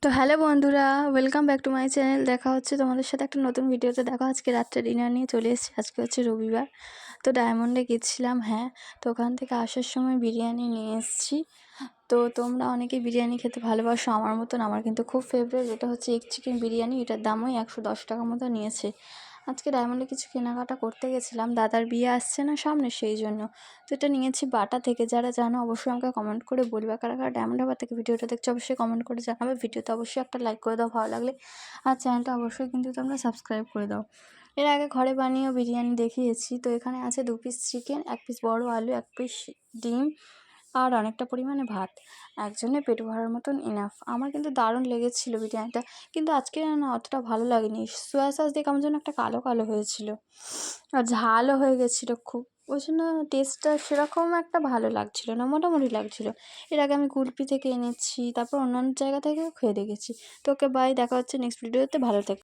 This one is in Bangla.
তো হ্যালো বন্ধুরা, welcome back to my channel. দেখা হচ্ছে তোমাদের সাথে একটা নতুন ভিডিওতে। দেখো আজকে রাত্রে ডিনার নিয়ে চলে এসেছি। আজকে হচ্ছে রবিবার, তো ডায়মন্ডে গেছিলাম। হ্যাঁ, তো ওখান থেকে আসার সময় বিরিয়ানি নিয়ে এসেছি। তো তোমরা অনেকেই বিরিয়ানি খেতে ভালোবাসো আমার মতন। আমার কিন্তু খুব ফেভারিট, এটা হচ্ছে এগ চিকেন বিরিয়ানি। এটার দামও 110 টাকা মতো নিয়েছে। আজকে ডায়মন্ডে কিছু কেনাকাটা করতে গেছিলাম, দাদার বিয়ে আসছে না সামনে, সেই জন্য। তো এটা নিয়েছি বাটা থেকে। যারা জানো অবশ্যই আমাকে কমেন্ট করে বলবে, কারা কারা ডায়মন্ড হারবার থেকে ভিডিওটা দেখছো অবশ্যই কমেন্ট করে জানাবে। ভিডিওতে অবশ্যই একটা লাইক করে দাও ভালো লাগলে, আর চ্যানেলটা অবশ্যই কিন্তু তোমরা সাবস্ক্রাইব করে দাও। এর আগে ঘরে বানিয়েও বিরিয়ানি দেখিয়েছি। তো এখানে আছে 2 পিস চিকেন, 1 পিস বড় আলু, 1 পিস ডিম, আর অনেকটা পরিমাণে ভাত। একজনের পেট ভরার মতন ইনাফ। আমার কিন্তু দারুণ লেগেছিলো বিরিয়ানিটা, কিন্তু আজকে না অতটা ভালো লাগেনি। সোয়া সস দিয়ে কেমন যেন একটা কালো কালো হয়েছিল, আর ঝালও হয়ে গেছিলো খুব। ওই জন্য টেস্টটা সেরকম একটা ভালো লাগছিল না, মোটামুটি লাগছিল। এর আগে আমি কুলপি থেকে এনেছি, তারপর অন্যান্য জায়গা থেকেও খেয়ে দেখেছি। তো ওকে বাই, দেখা হচ্ছে নেক্সট ভিডিওতে। ভালো থেকো।